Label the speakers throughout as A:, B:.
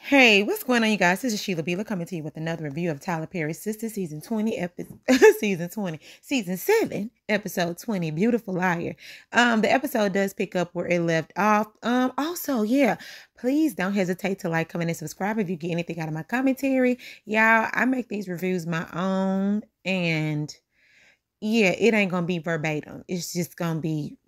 A: Hey, what's going on, you guys? This is Sheila Beela coming to you with another review of Tyler Perry's Sistas Season 20, Season 7, Episode 20, Beautiful Liar. The episode does pick up where it left off. Also, yeah, please don't hesitate to like, comment, and subscribe if you get anything out of my commentary. Y'all, I make these reviews my own, and yeah, it ain't gonna be verbatim. It's just gonna be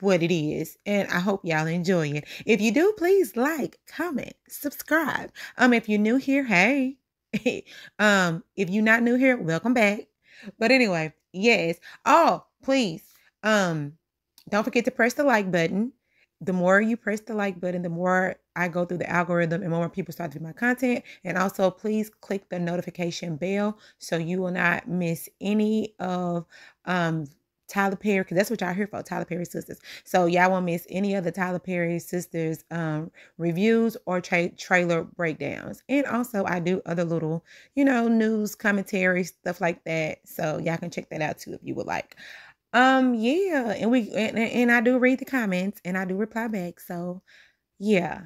A: what it is, and I hope y'all enjoy it. If you do, please like, comment, subscribe. If you're new here, hey. If you're not new here, welcome back. But anyway, yes. Oh, please, don't forget to press the like button. The more you press the like button, the more I go through the algorithm and more people start to do my content. And also, please click the notification bell so you will not miss any of Tyler Perry, because that's what y'all here for, Tyler Perry Sisters. So y'all won't miss any of the Tyler Perry Sisters reviews or trailer breakdowns. And also I do other little, news, commentary, stuff like that. So y'all can check that out too if you would like. Yeah, and I do read the comments and I do reply back. So yeah,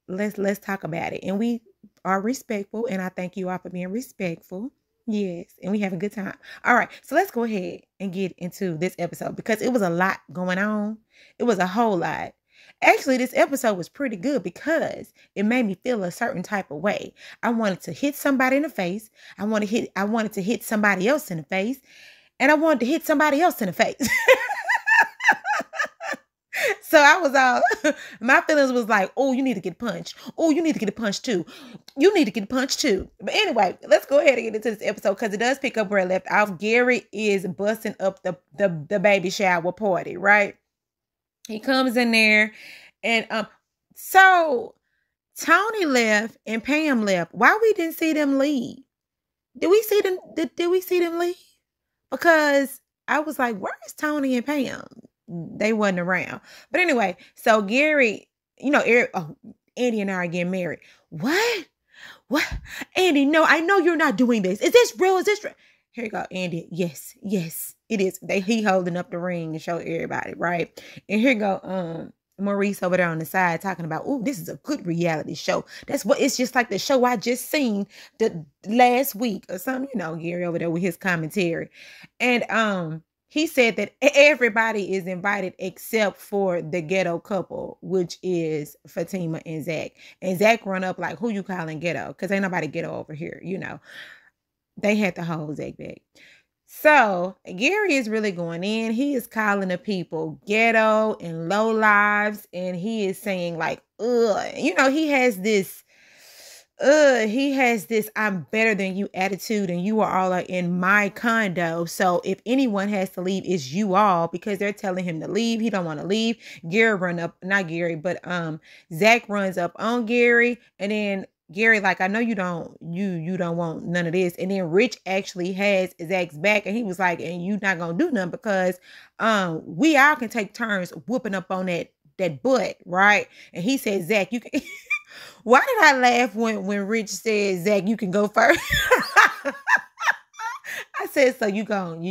A: let's talk about it. And we are respectful, and I thank you all for being respectful. Yes, and we have a good time. All right, so let's go ahead and get into this episode because it was a lot going on. It was a whole lot. Actually, this episode was pretty good because it made me feel a certain type of way. I wanted to hit somebody in the face. I wanted to hit somebody else in the face, and I wanted to hit somebody else in the face. So I was all, my feelings was like, oh, you need to get punched. Oh, you need to get a punch too. You need to get punched too. But anyway, let's go ahead and get into this episode because it does pick up where it left off. Gary is busting up the baby shower party, right? He comes in there and so Toni left and Pam left. Why we didn't see them leave? Did we see them? Did we see them leave? Because I was like, where is Toni and Pam? They wasn't around. But anyway, so Gary, Andy and I are getting married. What? Andy, no, I know you're not doing this. Is this real? Is this real? Here you go, Andy. Yes, it is. He holding up the ring to show everybody, right? And here you go, Maurice over there on the side talking about, oh, this is a good reality show. That's what it's just like the show I just seen the last week or something, Gary over there with his commentary. And he said that everybody is invited except for the ghetto couple, which is Fatima and Zach. And Zach run up like, who you calling ghetto? Because ain't nobody ghetto over here, They had to hold Zach back. So Gary is really going in. He is calling the people ghetto and low lives. And he is saying like, ugh. He has this I'm better than you attitude, and you are all in my condo. So if anyone has to leave, it's you all, because they're telling him to leave. He don't want to leave. Zach runs up on Gary, and then Gary like, I know you don't want none of this. And then Rich actually has Zach's back, and he was like, and you not gonna do nothing because we all can take turns whooping up on that butt, right? And he said, Zach, you can. Why did I laugh when Rich said, Zach, you can go first? I said, so you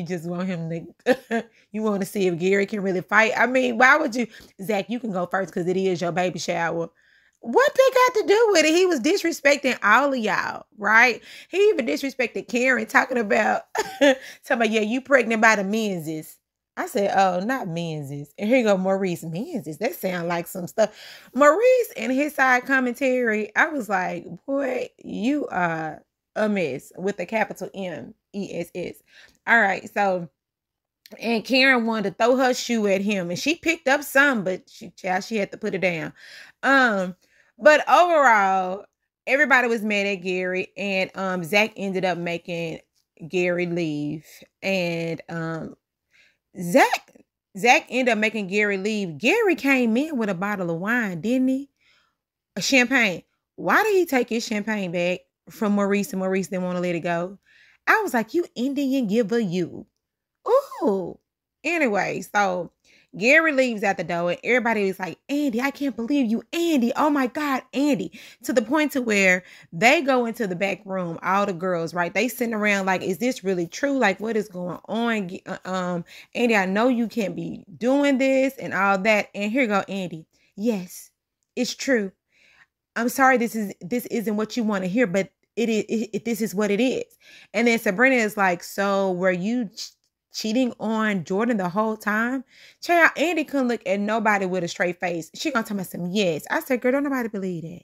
A: just want him to, you want to see if Gary can really fight? I mean, why would you, Zach, you can go first because it is your baby shower. What they got to do with it? He was disrespecting all of y'all, right? He even disrespected Karen, talking about, yeah, you pregnant by the Menzies. I said, oh, not Menzies. And here you go, Maurice. Menzies. That sound like some stuff. Maurice and his side commentary, I was like, boy, you are a mess with a capital M-E-S-S. All right, so, and Karen wanted to throw her shoe at him, and she picked up some, but she had to put it down. But overall, everybody was mad at Gary, and Zach ended up making Gary leave. And Zach ended up making Gary leave. Gary came in with a bottle of wine, didn't he? A champagne. Why did he take his champagne back from Maurice, and Maurice didn't want to let it go? I was like, you Indian giver, you. Ooh. Anyway, so Gary leaves out the door, and everybody was like, Andy, I can't believe you, Andy. Oh my God, Andy. To the point to where they go into the back room, all the girls, right? They sitting around like, is this really true? Like, what is going on? Andy, I know you can't be doing this and all that. And here you go, Andy. Yes, it's true. I'm sorry, this isn't what you want to hear, but this is what it is. And then Sabrina is like, so were you cheating on Jordan the whole time? Child, Andy couldn't look at nobody with a straight face. She gonna tell me some yes. I said, girl, don't nobody believe that.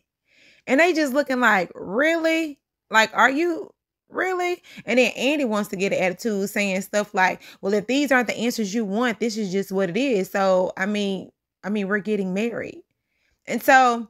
A: And they just looking like, really? Like, are you really? And then Andy wants to get an attitude saying stuff like, well, if these aren't the answers you want, this is just what it is. So, I mean, we're getting married. And so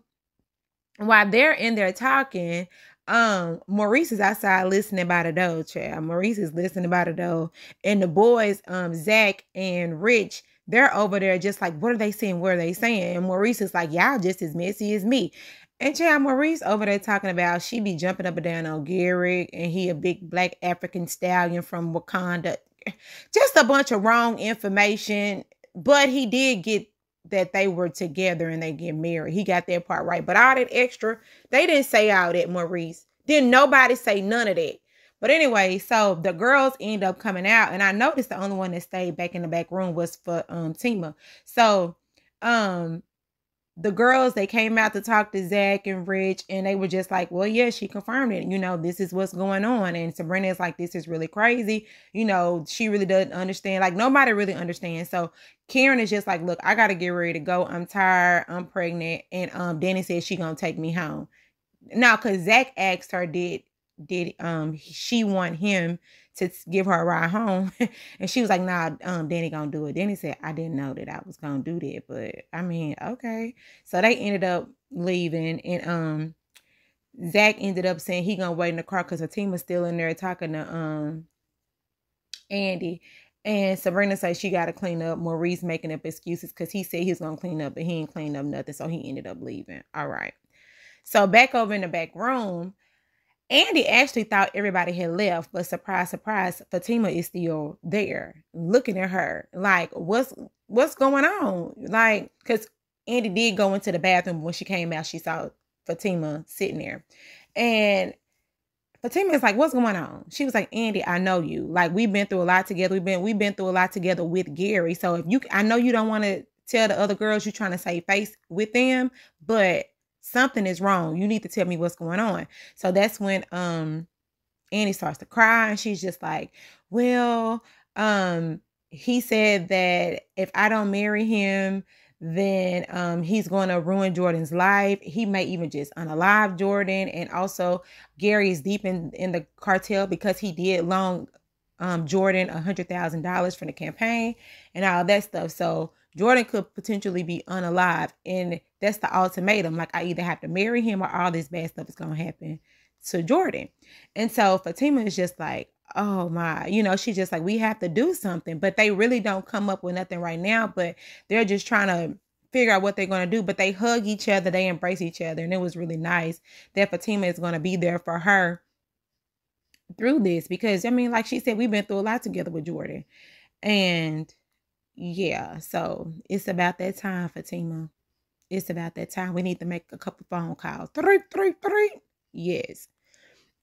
A: while they're in there talking, Maurice is outside listening by the door, child. Maurice is listening by the door. And the boys, Zach and Rich, they're over there just like, what are they saying? What are they saying? And Maurice is like, y'all just as messy as me. And child, Maurice over there talking about she be jumping up and down on Garrick, and he a big black African stallion from Wakanda. Just a bunch of wrong information. But he did get that they were together and they get married. He got that part right. But all that extra, they didn't say all that, Maurice. Didn't nobody say none of that. But anyway, so the girls end up coming out, and I noticed the only one that stayed back in the back room was for Tima. So the girls, they came out to talk to Zach and Rich, and they were just like, well, yeah, she confirmed it. You know, this is what's going on. And Sabrina is like, this is really crazy. You know, she really doesn't understand. Like, nobody really understands. So Karen is just like, look, I got to get ready to go. I'm tired. I'm pregnant. And Danny said she going to take me home. Now, because Zach asked her, did she want him to give her a ride home? And she was like, nah, Danny gonna do it. Danny said, I didn't know that I was gonna do that, but I mean, okay. So they ended up leaving, and Zach ended up saying he gonna wait in the car because Fatima's still in there talking to Andy. And Sabrina says she got to clean up. Maurice making up excuses because he said he was gonna clean up, but he ain't cleaned up nothing, so he ended up leaving. All right. So back over in the back room, Andy actually thought everybody had left, but surprise, surprise, Fatima is still there looking at her like, what's going on? Like, because Andy did go into the bathroom. When she came out, she saw Fatima sitting there. And Fatima is like, what's going on? She was like, Andy, I know you. Like, we've been through a lot together. We've been through a lot together with Gary. So I know you don't want to tell the other girls you're trying to save face with them, but something is wrong. You need to tell me what's going on. So that's when Annie starts to cry, and she's just like, well, he said that if I don't marry him, then he's going to ruin Jordan's life. He may even just unalive Jordan. And also Gary is deep in the cartel because he did loan Jordan $100,000 from the campaign and all that stuff. So Jordan could potentially be unalive, and that's the ultimatum. Like, I either have to marry him or all this bad stuff is going to happen to Jordan. And so Fatima is just like, oh my, she's just like, we have to do something. But they really don't come up with nothing right now, but they're just trying to figure out what they're going to do. But they hug each other, they embrace each other. And it was really nice that Fatima is going to be there for her through this, because, I mean, like she said, we've been through a lot together with Jordan. And yeah, so it's about that time, Fatima. It's about that time. We need to make a couple phone calls. Three. Yes.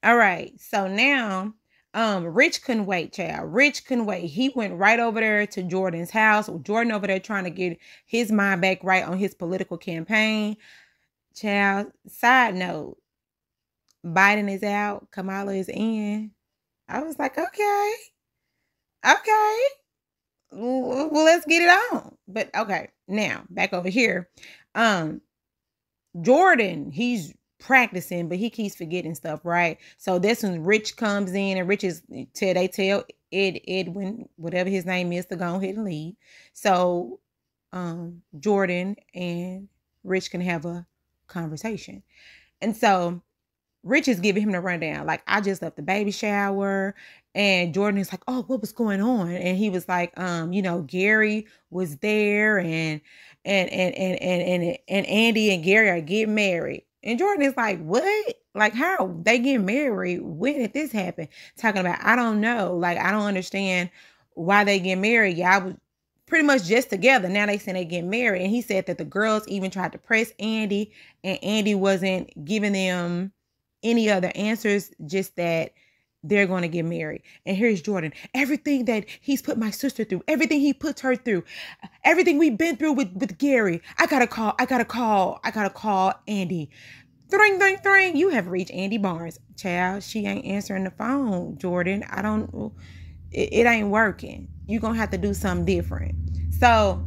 A: All right. So now, Rich couldn't wait, child. Rich couldn't wait. He went right over there to Jordan's house. Jordan over there trying to get his mind back right on his political campaign. Child, side note, Biden is out. Kamala is in. I was like, okay. Well, let's get it on. But okay, now back over here. Jordan, he's practicing, but he keeps forgetting stuff, right? So that's when Rich comes in, and Rich they tell Edwin, whatever his name is, to go ahead and leave. So Jordan and Rich can have a conversation. And so Rich is giving him the rundown. Like, I just left the baby shower, and Jordan is like, oh, what was going on? And he was like, Gary was there, and Andy and Gary are getting married. And Jordan is like, what? Like, how they get married? When did this happen? Talking about, I don't know. Like, I don't understand why they get married. Y'all was pretty much just together. Now they say they get married. And he said that the girls even tried to press Andy, and Andy wasn't giving them any other answers, just that they're going to get married. And here's Jordan. Everything that he's put my sister through, everything he puts her through, everything we've been through with Gary. I gotta call Andy. Thring, thring, thring. You have reached Andy Barnes. Child, she ain't answering the phone, Jordan. It ain't working. You're going to have to do something different. So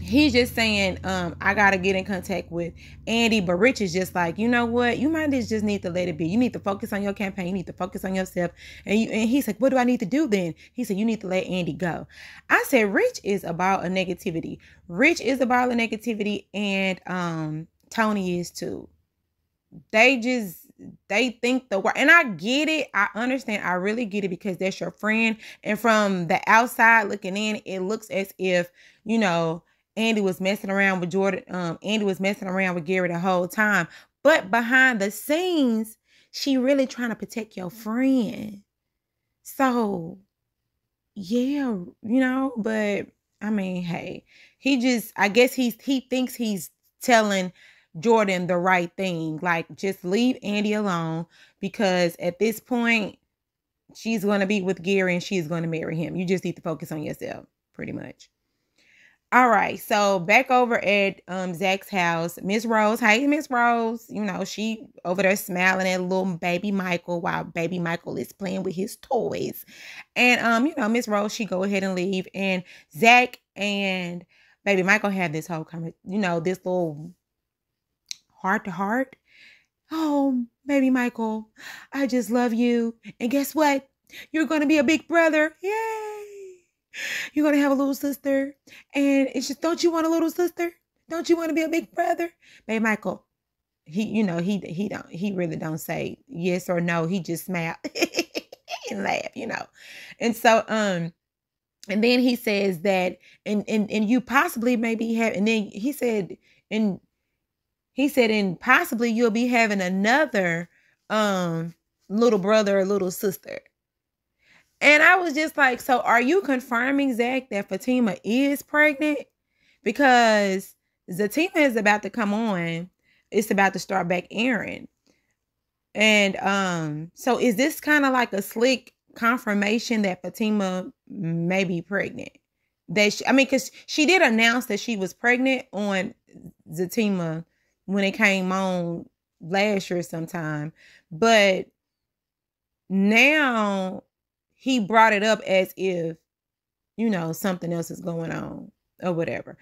A: he's just saying, I got to get in contact with Andy. But Rich is just like, you know what? You might just need to let it be. You need to focus on your campaign. You need to focus on yourself. And he's like, what do I need to do then? He said, you need to let Andy go. I said, Rich is about a negativity. Rich is about a negativity. And Toni is too. They think the word, and I get it. I understand. I really get it, because that's your friend. And from the outside looking in, it looks as if, you know, Andy was messing around with Jordan. Andy was messing around with Gary the whole time. But behind the scenes, she really trying to protect your friend. So, yeah, you know, but I mean, hey, I guess he thinks he's telling Jordan the right thing. Like, just leave Andy alone, because at this point, she's going to be with Gary and she's going to marry him. You just need to focus on yourself, pretty much. All right, so back over at Zach's house, Miss Rose. Hey, Miss Rose. You know, she over there smiling at little baby Michael while baby Michael is playing with his toys. And, you know, Miss Rose, she go ahead and leave. And Zach and baby Michael have this whole you know, this little heart to heart. Oh, baby Michael, I just love you. And guess what? You're going to be a big brother. Yay. You're going to have a little sister. And it's just, don't you want a little sister? Don't you want to be a big brother? Baby Michael, he really don't say yes or no. He just smile and laugh, you know. And so, and then he says that, and you possibly maybe have, and then he said, and possibly you'll be having another little brother or little sister. And I was just like, so are you confirming, Zach, that Fatima is pregnant? Because Zatima is about to come on. It's about to start back airing. And so is this kind of like a slick confirmation that Fatima may be pregnant? Because she did announce that she was pregnant on Zatima when it came on last year sometime. But now he brought it up as if, you know, something else is going on or whatever.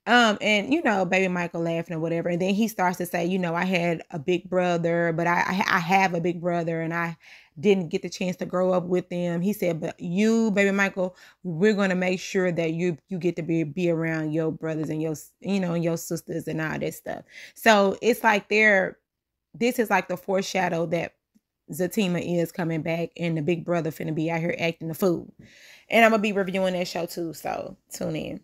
A: And, you know, baby Michael laughing or whatever. And then he starts to say, you know, I had a big brother, but I have a big brother and I didn't get the chance to grow up with them. He said, but you, baby Michael, we're going to make sure that you get to be around your brothers and your, you know, your sisters and all that stuff. So it's like this is like the foreshadow that Zatima is coming back and the big brother finna be out here acting the fool. And I'm gonna be reviewing that show too, so tune in.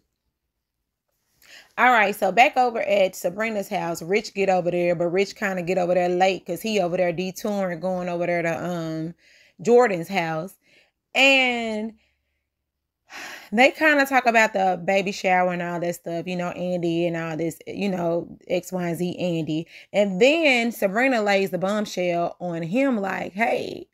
A: All right, so back over at Sabrina's house, Rich get over there, but Rich kind of get over there late because he over there detouring, going over there to Jordan's house. And they kind of talk about the baby shower and all that stuff, you know, Andy and all this, you know, X, Y, and Z Andy. And then Sabrina lays the bombshell on him like, hey,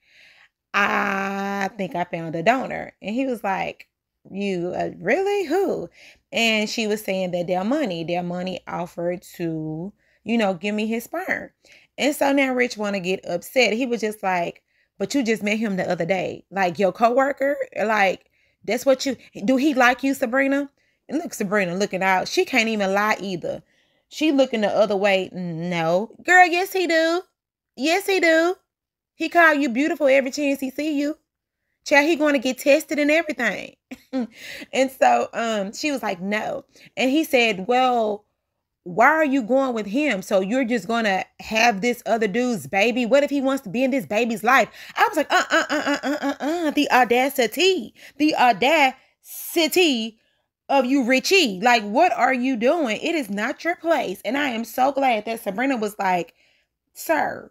A: I think I found a donor. And he was like, you really? Who? And she was saying that their money offered to, you know, give me his sperm. And so now Rich want to get upset. He was just like, but you just met him the other day. Like your coworker, like, that's what do he like you, Sabrina? And look, Sabrina looking out. She can't even lie either. She looking the other way. No. Girl, yes, he do. Yes, he do. He call you beautiful every chance he see you. Child, he going to get tested and everything. And so she was like, no. And he said, well, why are you going with him? So you're just going to have this other dude's baby? What if he wants to be in this baby's life? I was like, the audacity of you, Richie. Like, what are you doing? It is not your place. And I am so glad that Sabrina was like, sir,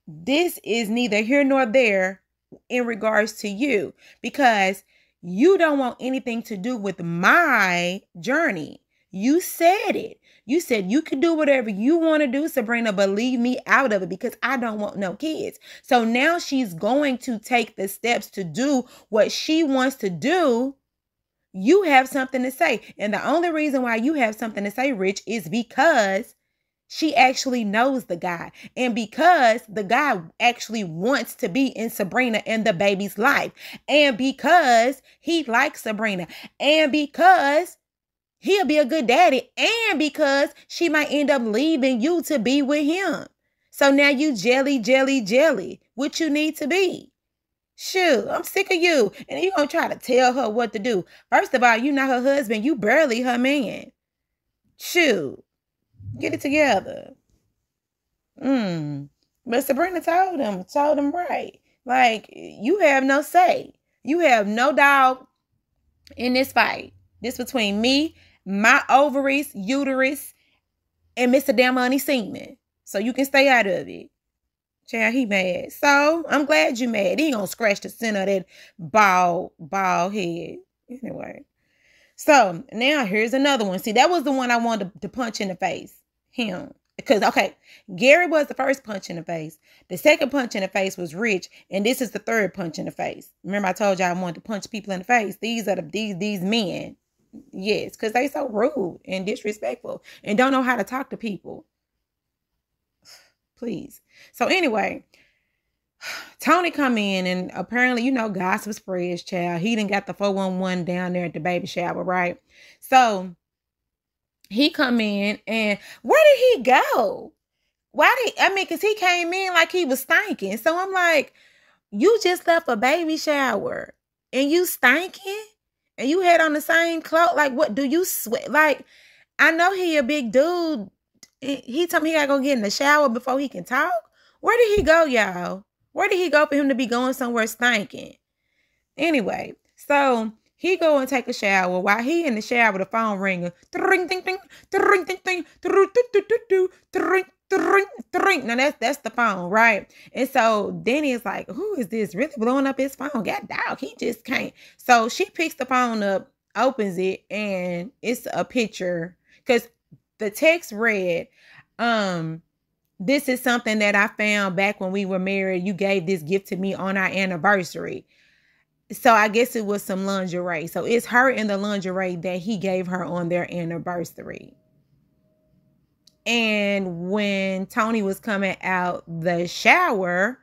A: this is neither here nor there in regards to you, because you don't want anything to do with my journey. You said it. You said you could do whatever you want to do, Sabrina, but leave me out of it because I don't want no kids. So now she's going to take the steps to do what she wants to do. You have something to say. And the only reason why you have something to say, Rich, is because She actually knows the guy. And because the guy actually wants to be in Sabrina and the baby's life, and because he likes Sabrina, and because he'll be a good daddy, and because she might end up leaving you to be with him. So now you jelly, what you need to be. Shoot, I'm sick of you. And you gonna try to tell her what to do. First of all, you not her husband. You barely her man. Shoot, get it together. But Sabrina told him right. Like, you have no say. You have no dog in this fight. This between me, my ovaries, uterus, and Mr. Damn Money Seaman. So you can stay out of it. Child, he mad. So I'm glad you mad. He gonna scratch the center of that bald head. Anyway. So now here's another one. See, that was the one I wanted to punch in the face. Him. Because, okay, Gary was the first punch in the face. The second punch in the face was Rich. And this is the third punch in the face. Remember I told you I wanted to punch people in the face. These are these men. Yes, because they so rude and disrespectful and don't know how to talk to people. Please. So anyway, Toni come in and apparently, you know, gossip spreads, child. He done got the 411 down there at the baby shower, right? So he come in and where did he go? Because he came in like he was stinking. So I'm like, you just left a baby shower and you stinking? And you had on the same clothes? Like, what, do you sweat? Like, I know he a big dude. He told me he gotta go get in the shower before he can talk. Where did he go, y'all? Where did he go for him to be going somewhere stinking? Anyway, so he go and take a shower. While he in the shower, the phone ringing. Now that's the phone, right? And so Danny is like, who is this really blowing up his phone? God dog, he just can't. So she picks the phone up, opens it, and it's a picture. Because the text read, this is something that I found back when we were married. You gave this gift to me on our anniversary. So I guess it was some lingerie. So it's her in the lingerie that he gave her on their anniversary. And when Toni was coming out the shower,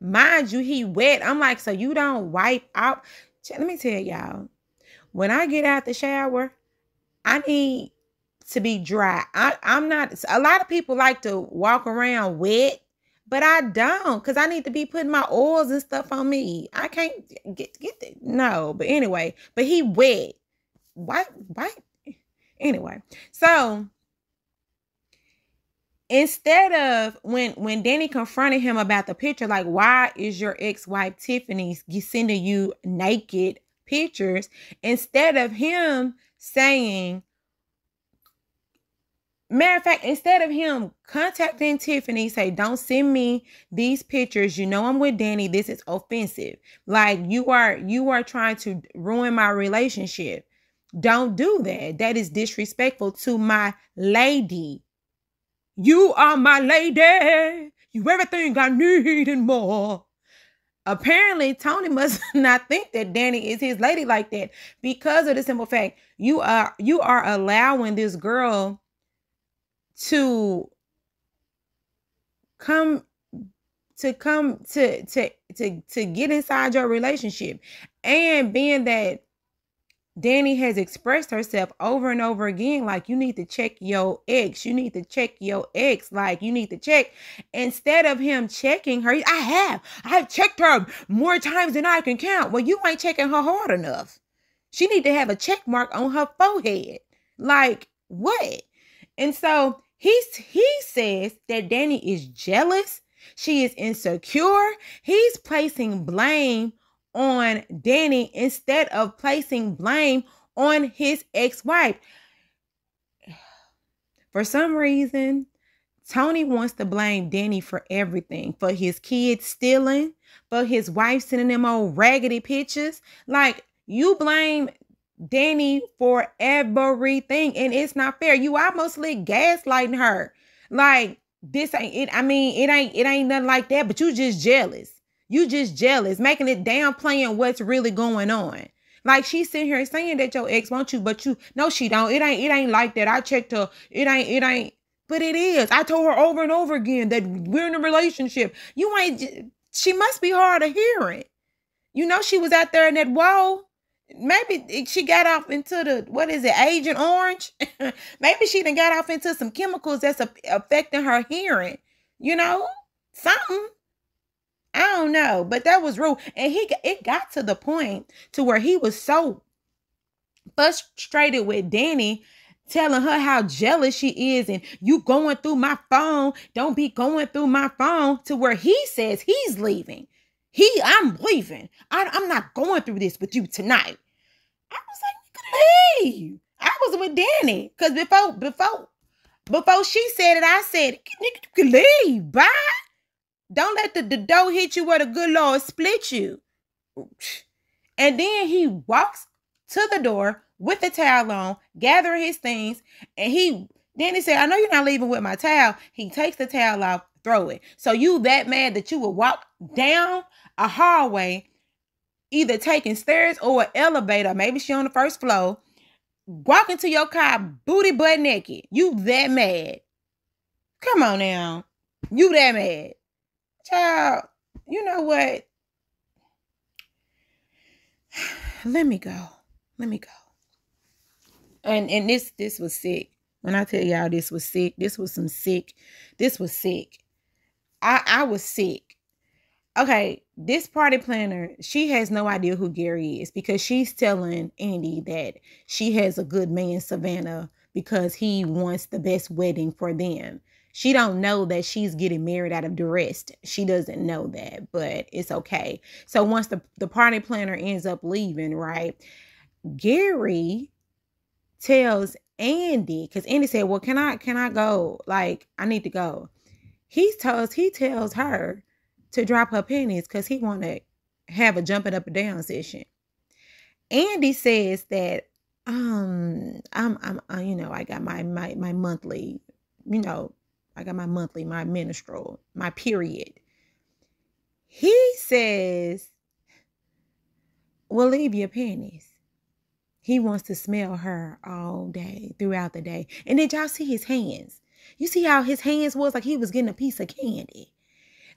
A: mind you, he wet. I'm like, so you don't wipe out? Let me tell y'all, when I get out the shower, I need to be dry. I'm not, a lot of people like to walk around wet, but I don't, because I need to be putting my oils and stuff on me. I can't get that. No, but anyway, but he wet. Wipe. Anyway, so instead of when Danny confronted him about the picture, like, why is your ex-wife Tiffany sending you naked pictures? Instead of him saying, matter of fact, instead of him contacting Tiffany, say, don't send me these pictures. You know I'm with Danny. This is offensive. Like, you are trying to ruin my relationship. Don't do that. That is disrespectful to my lady. You are my lady. You everything I need and more. Apparently, Toni must not think that Danny is his lady like that, because of the simple fact you are allowing this girl to come to get inside your relationship. And being that Danny has expressed herself over and over again, like, you need to check your ex. You need to check your ex. Like, you need to check. Instead of him checking her, I've checked her more times than I can count. Well, you ain't checking her hard enough. She need to have a check mark on her forehead. Like, what? And so he says that Danny is jealous. She is insecure. He's placing blame on Danny instead of placing blame on his ex-wife. For some reason, Toni wants to blame Danny for everything. For his kids stealing, for his wife sending them old raggedy pictures. Like, you blame Danny for everything, and it's not fair. You almost like gaslighting her. Like, this ain't it. I mean, it ain't nothing like that, but you just jealous. You just jealous, making it downplaying what's really going on. Like, she's sitting here saying that your ex wants you, but no, she don't. It ain't like that. I checked her. It ain't. But it is. I told her over and over again that we're in a relationship. You ain't, she must be hard of hearing. You know, she was out there in that wall. Maybe she got off into the, what is it, Agent Orange? Maybe she done got off into some chemicals that's affecting her hearing. You know, something. I don't know, but that was rude. And it got to the point to where he was so frustrated with Danny, telling her how jealous she is, and you going through my phone. Don't be going through my phone, to where he says he's leaving. I'm leaving. I'm not going through this with you tonight. I was like, leave. I was with Danny. Because before she said it, I said, nigga, you can leave. Bye. Don't let the door hit you where the good Lord split you. And then he walks to the door with the towel on, gathering his things. And Danny said, I know you're not leaving with my towel. He takes the towel off, throw it. So you that mad that you would walk down a hallway, either taking stairs or an elevator, maybe she on the first floor, walk into your car booty butt naked. You that mad. Come on now. You that mad. Child, you know what? Let me go. And this was sick. When I tell y'all this was sick, this was sick. I was sick. Okay, this party planner, she has no idea who Gary is, because she's telling Andy that she has a good man, Savannah, because he wants the best wedding for them. She don't know that she's getting married out of duress. She doesn't know that, but it's okay. So once the party planner ends up leaving, right, Gary tells Andy, because Andy said, well, can I go? Like, I need to go. He tells her to drop her panties because he want to have a jumping up and down session. Andy says that I'm you know, I got my monthly, you know, I got my menstrual, my period. He says, well, leave your panties. He wants to smell her all day, throughout the day. And did y'all see his hands? You see how his hands was like he was getting a piece of candy.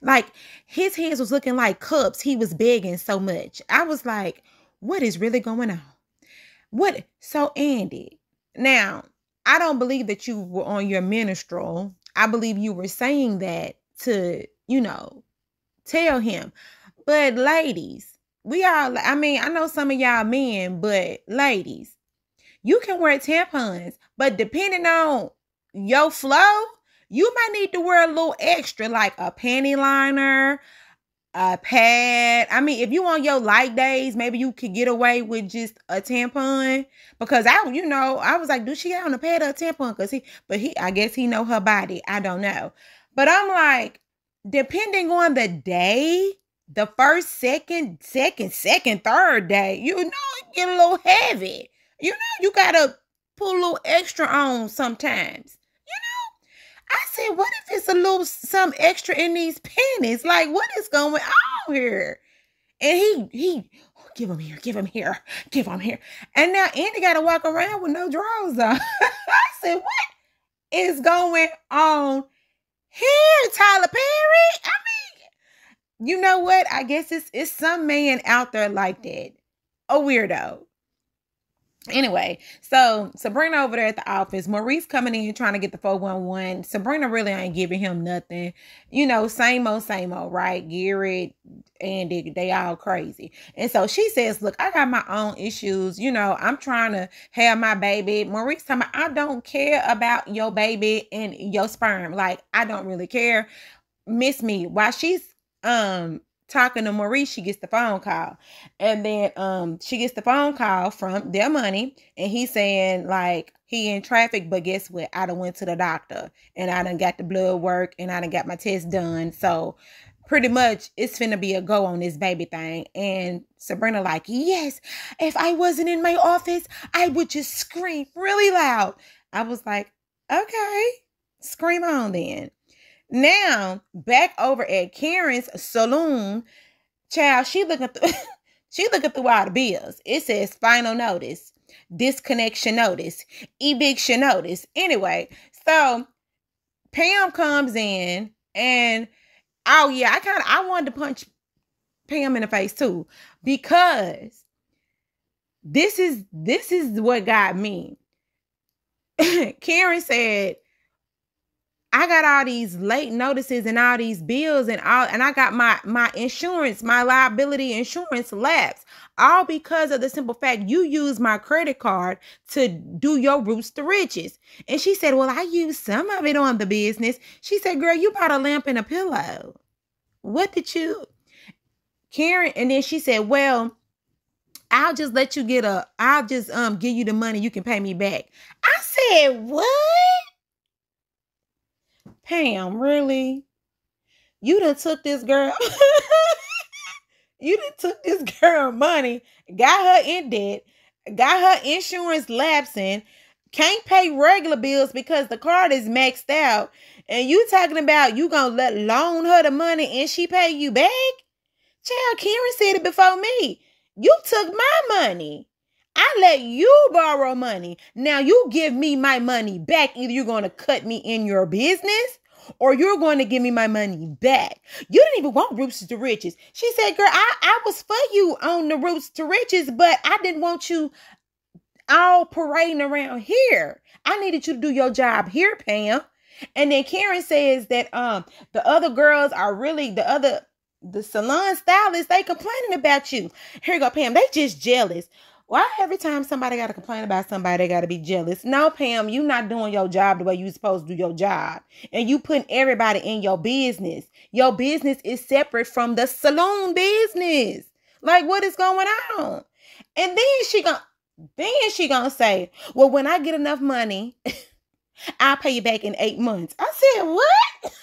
A: Like, his hands was looking like cups. He was begging so much. I was like, what is really going on? What? So, Andy, now, I don't believe that you were on your menstrual. I believe you were saying that to, you know, tell him. But ladies, I know some of y'all men, but ladies, you can wear tampons, but depending on your flow, you might need to wear a little extra, like a panty liner, a pad. I mean, if you on your light days, maybe you could get away with just a tampon. Because I was like, do she have on a pad or a tampon? I guess he know her body. I don't know. But I'm like, depending on the day, the first, second, third day, you know, it get a little heavy. You know, you gotta put a little extra on sometimes. I said, what if it's a little some extra in these panties? Like, what is going on here? And he give him here. And now Andy got to walk around with no drawers on. I said, what is going on here, Tyler Perry? I mean, you know what? I guess it's some man out there like that. A weirdo. Anyway, so Sabrina over there at the office, Maurice coming in trying to get the 411. Sabrina really ain't giving him nothing. You know, same old, right? Gary and they all crazy. And so she says, look, I got my own issues. You know, I'm trying to have my baby. Maurice telling me, I don't care about your baby and your sperm. Like, I don't really care. Miss me. While she's talking to Maurice, she gets the phone call. And then she gets the phone call from their money. And he's saying, like, he in traffic, but guess what? I done went to the doctor. And I done got the blood work. And I done got my test done. So pretty much it's finna be a go on this baby thing. And Sabrina like, yes, if I wasn't in my office, I would just scream really loud. I was like, okay, scream on then. Now, back over at Karen's saloon, child, she looking through all the bills. It says final notice, disconnection notice, eviction notice. Anyway, so Pam comes in and oh yeah, I wanted to punch Pam in the face too, because this is what got me. Karen said, I got all these late notices and all these bills and I got my insurance, my liability insurance lapsed, all because of the simple fact you used my credit card to do your roots to riches. And she said, well, I used some of it on the business. She said, girl, you bought a lamp and a pillow. What did you, Karen? And then she said, well, I'll just let you I'll just give you the money. You can pay me back. I said, what? Pam, really? You done took this girl. You done took this girl money, got her in debt, got her insurance lapsing, can't pay regular bills because the card is maxed out. And you talking about you gonna loan her the money and she pay you back? Child, Karen said it before me. You took my money. I let you borrow money. Now you give me my money back. Either you're going to cut me in your business or you're going to give me my money back. You didn't even want roots to riches. She said, girl, I was for you on the roots to riches, but I didn't want you all parading around here. I needed you to do your job here, Pam. And then Karen says that the other girls are really the salon stylists, they complaining about you. Here you go, Pam. They just jealous. Why every time somebody got to complain about somebody, they got to be jealous? No, Pam, you not doing your job the way you supposed to do your job. And you putting everybody in your business. Your business is separate from the salon business. Like, what is going on? And then she gonna say, well, when I get enough money, I'll pay you back in 8 months. I said, what?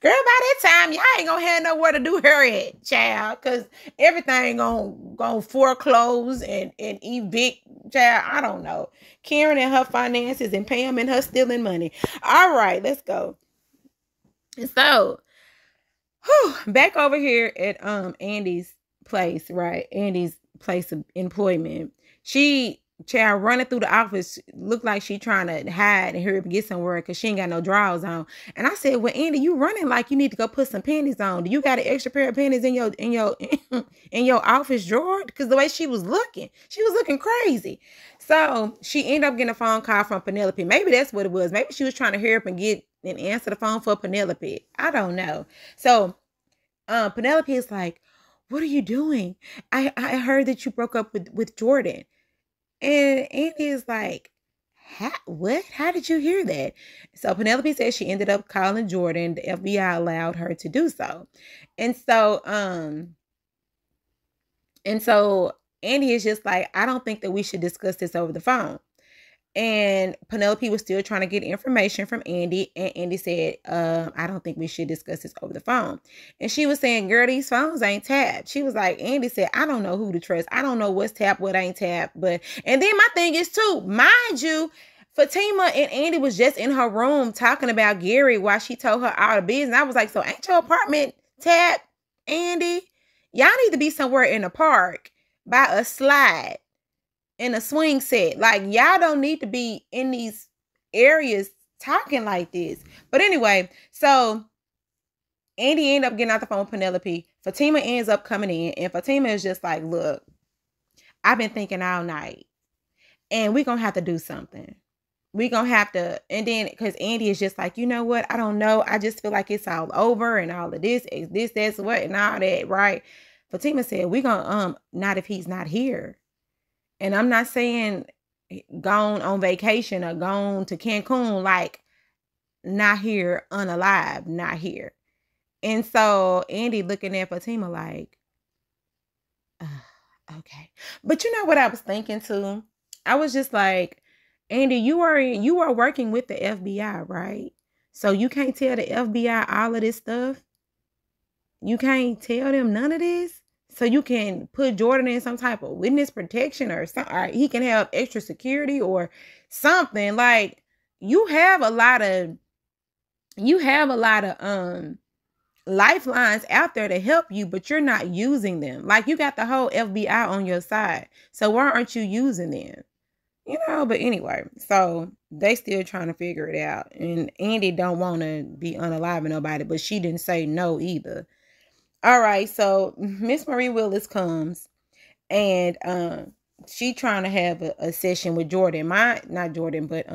A: Girl, by that time, y'all ain't gonna have nowhere to do her at, child, because everything gonna foreclose and evict, child. I don't know. Karen and her finances and Pam and her stealing money. All right, let's go. So, back over here at Andy's place, right? Andy's place of employment. Child running through the office looked like she trying to hide and hurry up and get somewhere because she ain't got no drawers on. And I said, well, Andy, you running like you need to go put some panties on. Do you got an extra pair of panties in your in your office drawer? Because the way she was looking crazy. So she ended up getting a phone call from Penelope. Maybe that's what it was. Maybe she was trying to hurry up and get and answer the phone for Penelope. I don't know. So Penelope is like, what are you doing? I heard that you broke up with Jordan. And Andy is like, what? How did you hear that? So Penelope says she ended up calling Jordan. The FBI allowed her to do so. And so Andy is just like, I don't think that we should discuss this over the phone. And Penelope was still trying to get information from Andy. And Andy said, I don't think we should discuss this over the phone. And she was saying, girl, these phones ain't tapped. She was like, Andy said, I don't know who to trust. I don't know what's tapped, what ain't tapped. And then my thing is too, mind you, Fatima and Andy was just in her room talking about Gary while she told her all the business. I was like, so ain't your apartment tapped, Andy? Y'all need to be somewhere in the park by a slide. In a swing set. Like, y'all don't need to be in these areas talking like this. But anyway, so Andy ended up getting out the phone with Penelope. Fatima ends up coming in. And Fatima is just like, look, I've been thinking all night. And we're going to have to do something. We're going to have to. And then, because Andy is just like, you know what? I don't know. I just feel like it's all over. And all of this, that's what, and all that, right? Fatima said, we're going to, not if he's not here. And I'm not saying gone on vacation or gone to Cancun, like not here, unalive, not here. And so Andy looking at Fatima like, okay. But you know what I was thinking too? I was just like, Andy, you are working with the FBI, right? So you can't tell the FBI all of this stuff. You can't tell them none of this. So you can put Jordan in some type of witness protection or something. Or he can have extra security or something. Like, you have a lot of lifelines out there to help you, but you're not using them. Like, you got the whole FBI on your side. So why aren't you using them? You know, but anyway, so they still trying to figure it out. And Andy don't want to be unaliving nobody, but she didn't say no either. All right, so Miss Marie Willis comes and she trying to have a session with Jordan. Not Jordan, but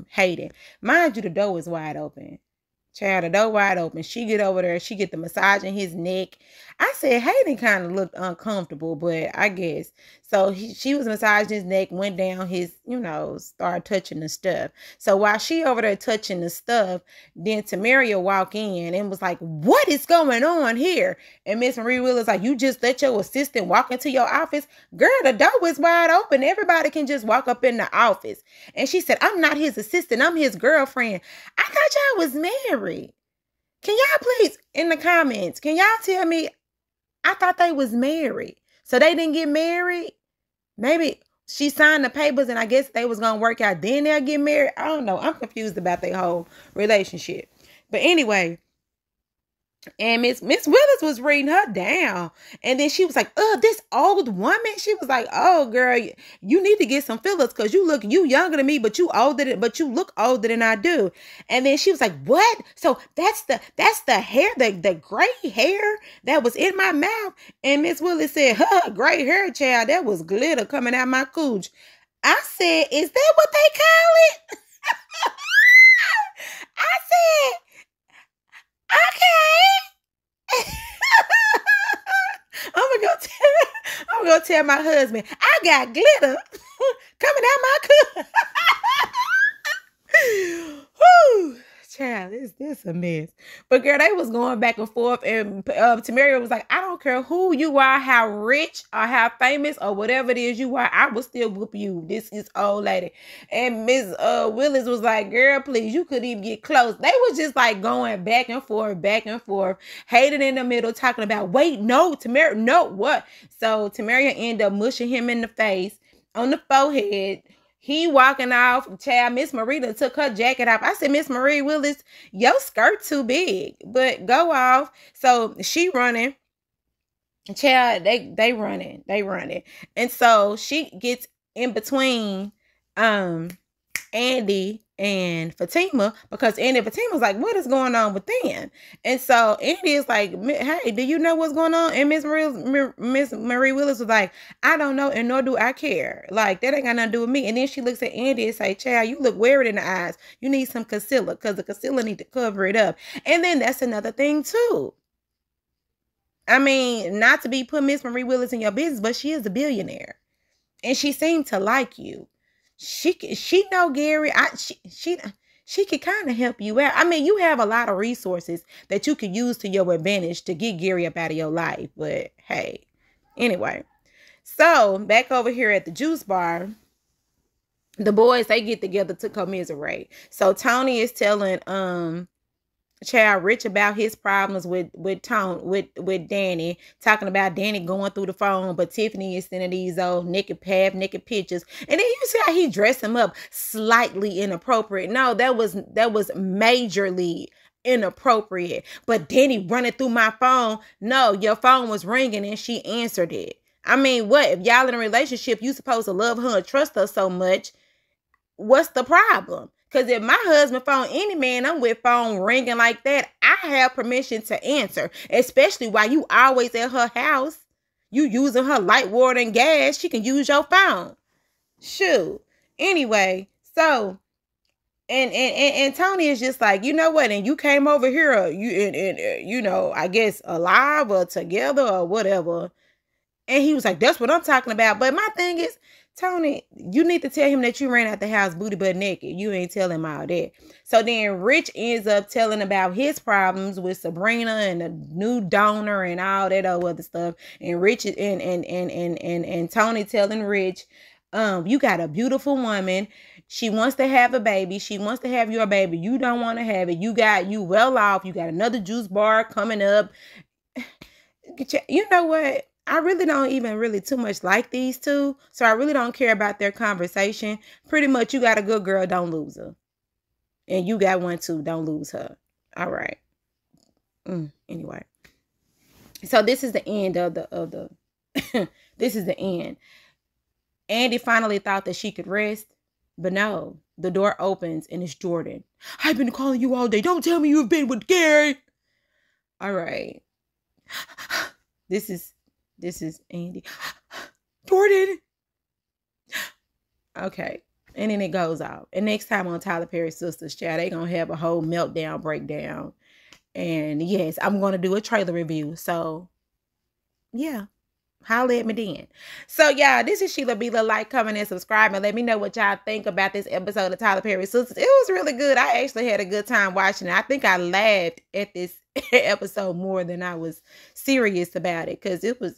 A: Hayden. Mind you, the door is wide open. Child, the door wide open. She get over there. She get the massage in his neck. I said Hayden kind of looked uncomfortable, but I guess. So she was massaging his neck, went down his, started touching the stuff. So while she over there touching the stuff, then Tamaria walk in and was like, what is going on here? And Miss Marie Willis like, you just let your assistant walk into your office? Girl, the door is wide open. Everybody can just walk up in the office. And she said, I'm not his assistant. I'm his girlfriend. I thought y'all was married. Can y'all please, in the comments, can y'all tell me? I thought they was married. So they didn't get married? Maybe she signed the papers and I guess they was going to work out. Then they'll get married. I don't know. I'm confused about their whole relationship. But anyway, and Miss Willis was reading her down. And then she was like, this old woman. She was like, oh, girl, you need to get some fillers because you younger than me, but you look older than I do. And then she was like, what? So that's the hair, the gray hair that was in my mouth. And Miss Willis said, gray hair, child, that was glitter coming out my cooch. I said, is that what they call it? I said, okay. I'm gonna tell my husband, I got glitter coming out my cup. Whoo, child, is this a mess? But girl, they was going back and forth, and Tamaria was like, I don't care who you are, how rich or how famous or whatever it is you are, I will still whoop you. This is old lady. And Miss Willis was like, girl, please, you couldn't even get close. They was just like going back and forth. Hayden in the middle talking about, wait, no, Tamaria, no, what? So Tamaria ended up mushing him in the face, on the forehead. He walking off. Child, Miss Marie took her jacket off. I said, Miss Marie Willis, your skirt too big, but go off. So she running. Child, they running. And so she gets in between Andy and Fatima, because Andy and Fatima's like, what is going on with them? And so Andy is like, hey, do you know what's going on? And Miss Marie Willis was like, I don't know, and nor do I care. Like, that ain't got nothing to do with me. And then she looks at Andy and say, child, you look weird in the eyes. You need some concealer, because the concealer need to cover it up. And then that's another thing too. I mean, not to be put Miss Marie Willis in your business, but she is a billionaire. And she seemed to like you. She know Gary. She could kind of help you out. I mean, you have a lot of resources that you could use to your advantage to get Gary up out of your life. But hey, anyway. So back over here at the juice bar, the boys, they get together to commiserate. So Tony is telling Child Rich about his problems with Danny, talking about Danny going through the phone, but Tiffany is sending these old naked pictures. And then you see how he dressed him up slightly inappropriate. No, that was majorly inappropriate. But Danny running through my phone. No, your phone was ringing and she answered it. I mean, what? If y'all in a relationship, you supposed to love her and trust her so much. What's the problem? Because if my husband phone, any man I'm with phone ringing like that, I have permission to answer. Especially while you always at her house. You using her light, water, and gas. She can use your phone. Shoot. Anyway, so and Tony is just like, you know what? And you came over here, you know, I guess alive or together or whatever. And he was like, that's what I'm talking about. But my thing is, Tony, you need to tell him that you ran out the house booty butt naked. You ain't telling him all that. So then Rich ends up telling about his problems with Sabrina and the new donor and all that other stuff. And Rich and Tony telling Rich, you got a beautiful woman. She wants to have a baby. She wants to have your baby. You don't want to have it. You well off. You got another juice bar coming up. You know what? I really don't even really too much like these two. So I really don't care about their conversation. Pretty much, you got a good girl, don't lose her. And you got one too, don't lose her. All right. Anyway. So this is the end of the this is the end. Andy finally thought that she could rest. But no, the door opens and it's Jordan. I've been calling you all day. Don't tell me you've been with Gary. All right. This is Andy. Jordan. Okay. And then it goes out. And next time on Tyler Perry's Sistas, child, they gonna have a whole meltdown, breakdown. And yes, I'm gonna do a trailer review. So yeah. Holla at me then. So, y'all, this is Sheila B. Like, comment, and subscribe, and let me know what y'all think about this episode of Tyler Perry Sistas. It was really good. I actually had a good time watching it. I think I laughed at this episode more than I was serious about it, because it was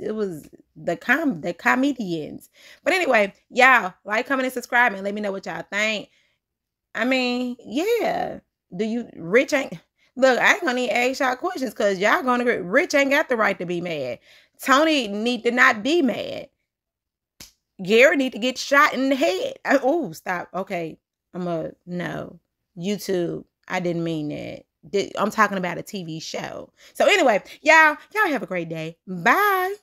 A: the comedians. But anyway, y'all, like, comment, and subscribe, and let me know what y'all think. I mean, yeah. Rich ain't... Look, I ain't gonna even ask y'all questions, because y'all gonna... Rich ain't got the right to be mad. Tony need to not be mad. Gary need to get shot in the head. Oh, stop. Okay. No. YouTube. I didn't mean that. I'm talking about a TV show. So anyway, y'all have a great day. Bye.